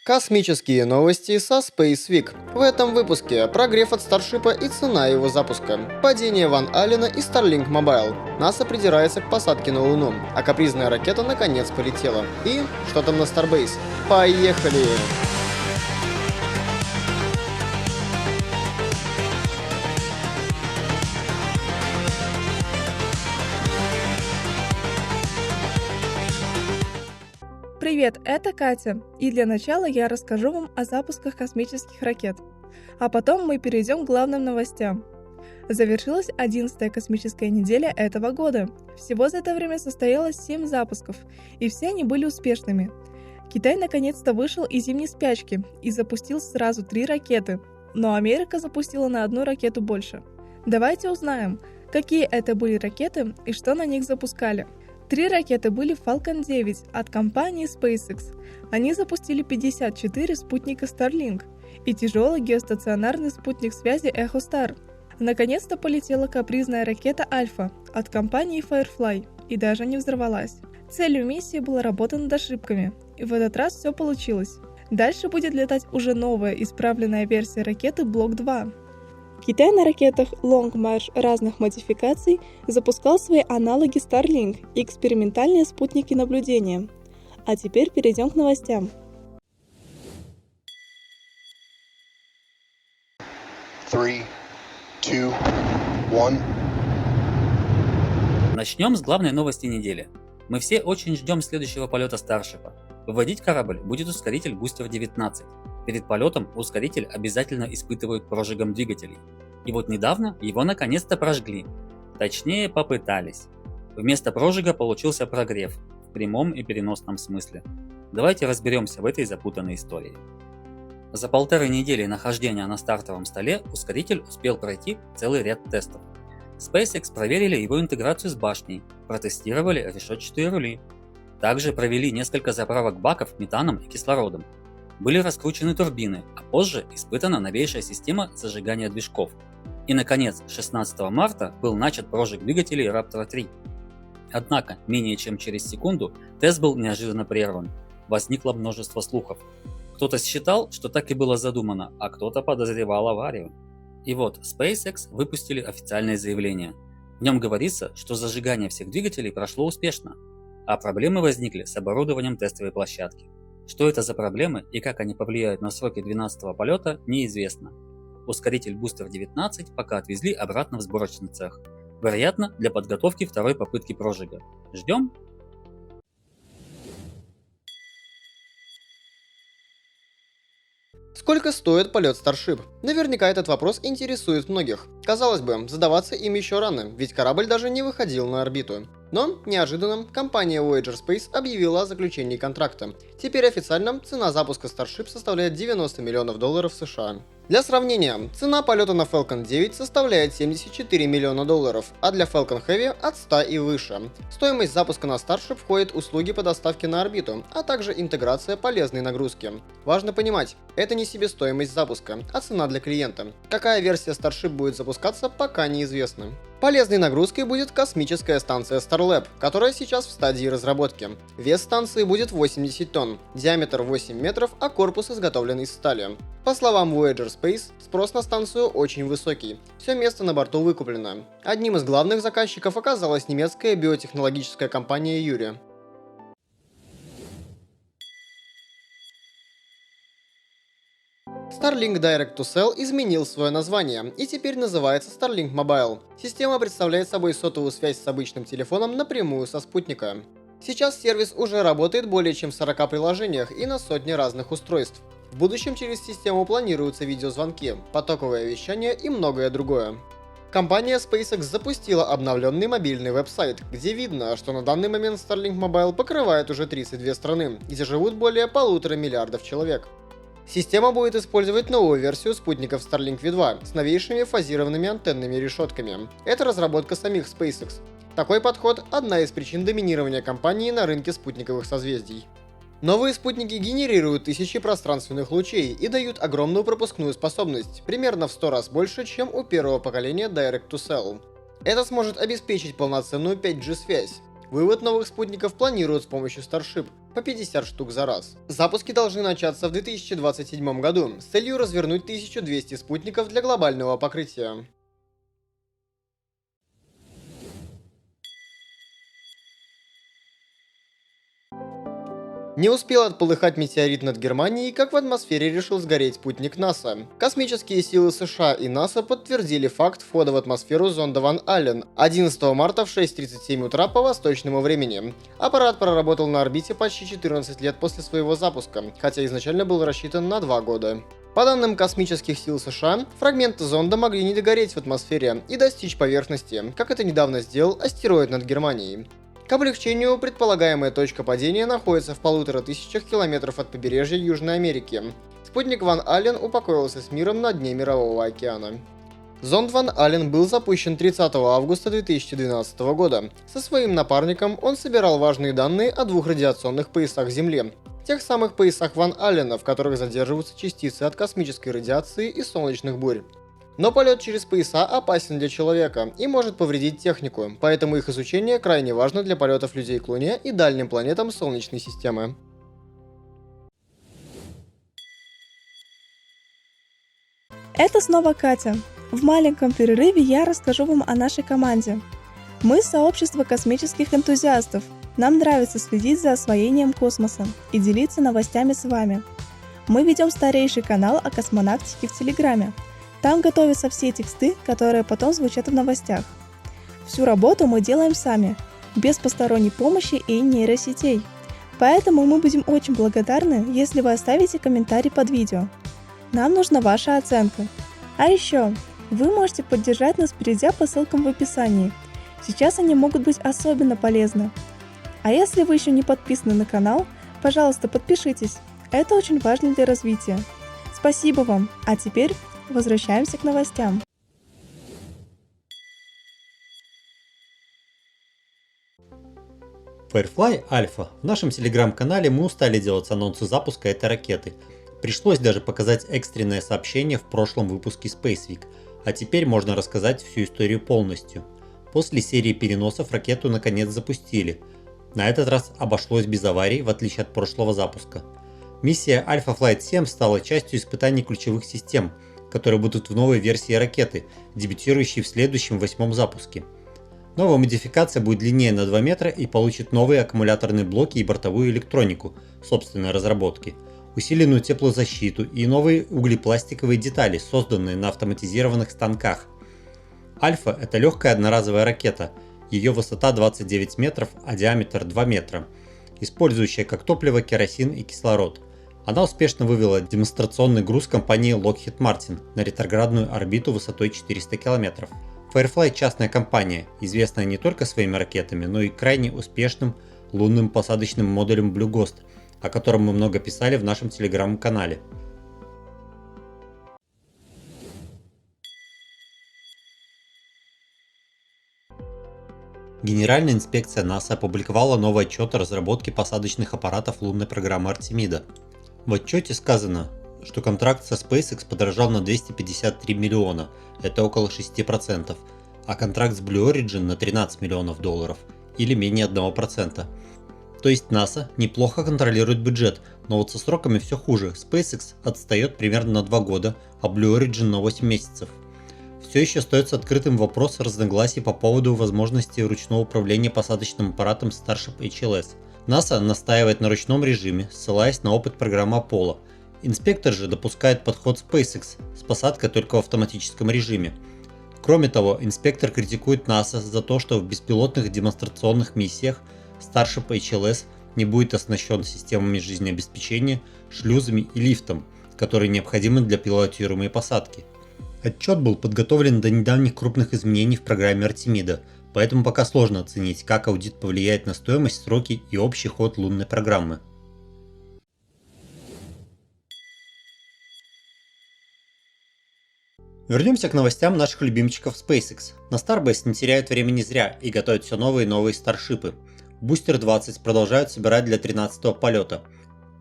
Космические новости со Space Week. В этом выпуске прогрев от Старшипа и цена его запуска. Падение Ван Аллена и Starlink Mobile. НАСА придирается к посадке на Луну, а капризная ракета наконец полетела. И что там на Starbase? Поехали! Привет, это Катя, и для начала я расскажу вам о запусках космических ракет. А потом мы перейдем к главным новостям. Завершилась 11-я космическая неделя этого года. Всего за это время состоялось 7 запусков, и все они были успешными. Китай наконец-то вышел из зимней спячки и запустил сразу 3 ракеты, но Америка запустила на 1 ракету больше. Давайте узнаем, какие это были ракеты и что на них запускали. 3 ракеты были Falcon 9 от компании SpaceX. Они запустили 54 спутника Starlink и тяжелый геостационарный спутник связи EchoStar. Наконец-то полетела капризная ракета Альфа от компании Firefly и даже не взорвалась. Целью миссии была работа над ошибками, и в этот раз все получилось. Дальше будет летать уже новая исправленная версия ракеты Block 2. Китай на ракетах Long March разных модификаций запускал свои аналоги Starlink и экспериментальные спутники наблюдения. А теперь перейдем к новостям. 3, 2, 1. Начнем с главной новости недели. Мы все очень ждем следующего полета Старшипа. Выводить корабль будет ускоритель Booster 19. Перед полетом ускоритель обязательно испытывают прожигом двигателей. И вот недавно его наконец-то прожгли. Точнее, попытались. Вместо прожига получился прогрев, в прямом и переносном смысле. Давайте разберемся в этой запутанной истории. За 1,5 недели нахождения на стартовом столе ускоритель успел пройти целый ряд тестов. SpaceX проверили его интеграцию с башней, протестировали решетчатые рули. Также провели несколько заправок баков метаном и кислородом. Были раскручены турбины, а позже испытана новейшая система зажигания движков. И наконец, 16 марта был начат прожиг двигателей Raptor 3. Однако, менее чем через секунду тест был неожиданно прерван. Возникло множество слухов. Кто-то считал, что так и было задумано, а кто-то подозревал аварию. И вот SpaceX выпустили официальное заявление. В нем говорится, что зажигание всех двигателей прошло успешно, а проблемы возникли с оборудованием тестовой площадки. Что это за проблемы и как они повлияют на сроки 12-го полета, неизвестно. Ускоритель Booster 19 пока отвезли обратно в сборочный цех. Вероятно, для подготовки второй попытки прожига. Ждем? Сколько стоит полет Starship? Наверняка этот вопрос интересует многих. Казалось бы, задаваться им еще рано, ведь корабль даже не выходил на орбиту. Но, неожиданно, компания Voyager Space объявила о заключении контракта. Теперь официально цена запуска Starship составляет $90 миллионов США. Для сравнения, цена полета на Falcon 9 составляет $74 миллиона, а для Falcon Heavy от 100 и выше. В стоимость запуска на Starship входят услуги по доставке на орбиту, а также интеграция полезной нагрузки. Важно понимать, это не себестоимость запуска, а цена для клиента. Какая версия Starship будет запускаться, пока неизвестно. Полезной нагрузкой будет космическая станция Starlab, которая сейчас в стадии разработки. Вес станции будет 80 тонн, диаметр 8 метров, а корпус изготовлен из стали. По словам Voyager Space, спрос на станцию очень высокий. Все место на борту выкуплено. Одним из главных заказчиков оказалась немецкая биотехнологическая компания Юри. Starlink Direct to Cell изменил свое название и теперь называется Starlink Mobile. Система представляет собой сотовую связь с обычным телефоном напрямую со спутника. Сейчас сервис уже работает более чем в 40 приложениях и на сотне разных устройств. В будущем через систему планируются видеозвонки, потоковое вещание и многое другое. Компания SpaceX запустила обновленный мобильный веб-сайт, где видно, что на данный момент Starlink Mobile покрывает уже 32 страны, где живут более 1,5 миллиардов человек. Система будет использовать новую версию спутников Starlink V2 с новейшими фазированными антенными решетками. Это разработка самих SpaceX. Такой подход – одна из причин доминирования компании на рынке спутниковых созвездий. Новые спутники генерируют тысячи пространственных лучей и дают огромную пропускную способность, примерно в 100 раз больше, чем у первого поколения Direct to Cell. Это сможет обеспечить полноценную 5G-связь. Вывод новых спутников планируют с помощью Starship по 50 штук за раз. Запуски должны начаться в 2027 году с целью развернуть 1200 спутников для глобального покрытия. Не успел отполыхать метеорит над Германией, как в атмосфере решил сгореть спутник НАСА. Космические силы США и НАСА подтвердили факт входа в атмосферу зонда Ван Аллен 11 марта в 6:37 утра по восточному времени. Аппарат проработал на орбите почти 14 лет после своего запуска, хотя изначально был рассчитан на 2 года. По данным космических сил США, фрагменты зонда могли не догореть в атмосфере и достичь поверхности, как это недавно сделал астероид над Германией. К облегчению, предполагаемая точка падения находится в 1500 километров от побережья Южной Америки. Спутник Ван Аллен упокоился с миром на дне Мирового океана. Зонд Ван Аллен был запущен 30 августа 2012 года. Со своим напарником он собирал важные данные о 2 радиационных поясах Земли. Тех самых поясах Ван Аллена, в которых задерживаются частицы от космической радиации и солнечных бурь. Но полет через пояса опасен для человека и может повредить технику, поэтому их изучение крайне важно для полетов людей к Луне и дальним планетам Солнечной системы. Это снова Катя. В маленьком перерыве я расскажу вам о нашей команде. Мы сообщество космических энтузиастов. Нам нравится следить за освоением космоса и делиться новостями с вами. Мы ведем старейший канал о космонавтике в Телеграме. Там готовятся все тексты, которые потом звучат в новостях. Всю работу мы делаем сами, без посторонней помощи и нейросетей. Поэтому мы будем очень благодарны, если вы оставите комментарий под видео. Нам нужна ваша оценка. А еще, вы можете поддержать нас, перейдя по ссылкам в описании. Сейчас они могут быть особенно полезны. А если вы еще не подписаны на канал, пожалуйста, подпишитесь. Это очень важно для развития. Спасибо вам. А теперь возвращаемся к новостям. Firefly Alpha. В нашем телеграм-канале мы устали делать анонсы запуска этой ракеты. Пришлось даже показать экстренное сообщение в прошлом выпуске Space Week, а теперь можно рассказать всю историю полностью. После серии переносов ракету наконец запустили. На этот раз обошлось без аварий, в отличие от прошлого запуска. Миссия Alpha Flight 7 стала частью испытаний ключевых систем, которые будут в новой версии ракеты, дебютирующей в следующем 8-м запуске. Новая модификация будет длиннее на 2 метра и получит новые аккумуляторные блоки и бортовую электронику собственной разработки, усиленную теплозащиту и новые углепластиковые детали, созданные на автоматизированных станках. Альфа – это легкая одноразовая ракета, ее высота 29 метров, а диаметр 2 метра, использующая как топливо керосин и кислород. Она успешно вывела демонстрационный груз компании Lockheed Martin на ретроградную орбиту высотой 400 км. Firefly – частная компания, известная не только своими ракетами, но и крайне успешным лунным посадочным модулем Blue Ghost, о котором мы много писали в нашем телеграм-канале. Генеральная инспекция НАСА опубликовала новый отчет о разработке посадочных аппаратов лунной программы Артемида. В отчете сказано, что контракт со SpaceX подорожал на 253 миллиона, это около 6%, а контракт с Blue Origin на 13 миллионов долларов, или менее 1%. То есть НАСА неплохо контролирует бюджет, но вот со сроками все хуже. SpaceX отстает примерно на 2 года, а Blue Origin на 8 месяцев. Все еще остается открытым вопрос разногласий по поводу возможности ручного управления посадочным аппаратом Starship HLS. НАСА настаивает на ручном режиме, ссылаясь на опыт программы Apollo. Инспектор же допускает подход SpaceX с посадкой только в автоматическом режиме. Кроме того, инспектор критикует НАСА за то, что в беспилотных демонстрационных миссиях Starship HLS не будет оснащен системами жизнеобеспечения, шлюзами и лифтом, которые необходимы для пилотируемой посадки. Отчет был подготовлен до недавних крупных изменений в программе Артемида, поэтому пока сложно оценить, как аудит повлияет на стоимость, сроки и общий ход лунной программы. Вернемся к новостям наших любимчиков SpaceX. На Starbase не теряют времени зря и готовят все новые и новые старшипы. Бустер 20 продолжают собирать для 13-го полета.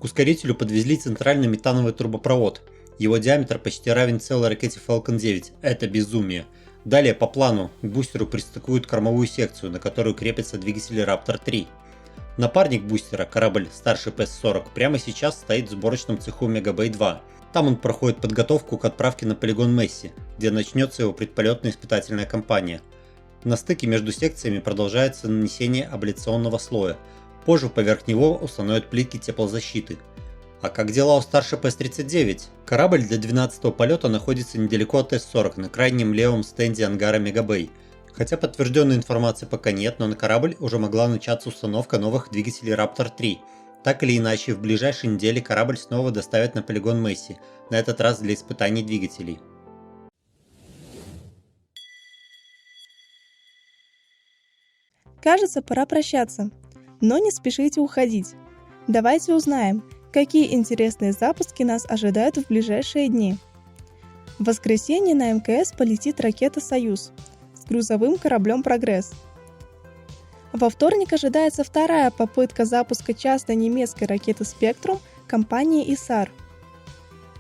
К ускорителю подвезли центральный метановый трубопровод. Его диаметр почти равен целой ракете Falcon 9. Это безумие. Далее по плану к бустеру пристыкуют кормовую секцию, на которую крепится двигатель Raptor 3. Напарник бустера, корабль Starship S-40, прямо сейчас стоит в сборочном цеху Мегабей 2. Там он проходит подготовку к отправке на полигон Месси, где начнется его предполетно-испытательная кампания. На стыке между секциями продолжается нанесение абляционного слоя. Позже поверх него установят плитки теплозащиты. А как дела у Starship S-39? Корабль для 12-го полета находится недалеко от S-40 на крайнем левом стенде ангара Мегабей. Хотя подтвержденной информации пока нет, но на корабль уже могла начаться установка новых двигателей Raptor 3. Так или иначе, в ближайшие недели корабль снова доставят на полигон Месси, на этот раз для испытаний двигателей. Кажется, пора прощаться. Но не спешите уходить. Давайте узнаем, какие интересные запуски нас ожидают в ближайшие дни. В воскресенье на МКС полетит ракета «Союз» с грузовым кораблем «Прогресс». Во вторник ожидается вторая попытка запуска частной немецкой ракеты «Спектрум» компании «Исар».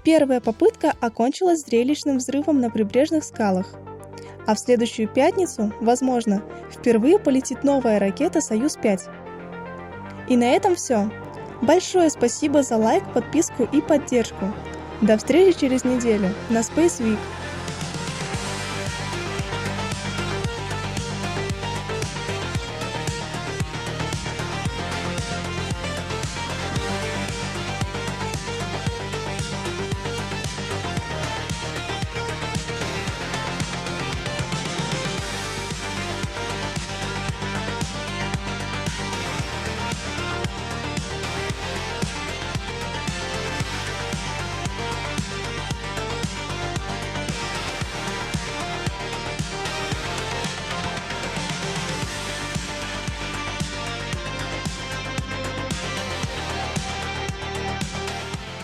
Первая попытка окончилась зрелищным взрывом на прибрежных скалах. А в следующую пятницу, возможно, впервые полетит новая ракета «Союз-5». И на этом все. Большое спасибо за лайк, подписку и поддержку. До встречи через неделю на Space Week.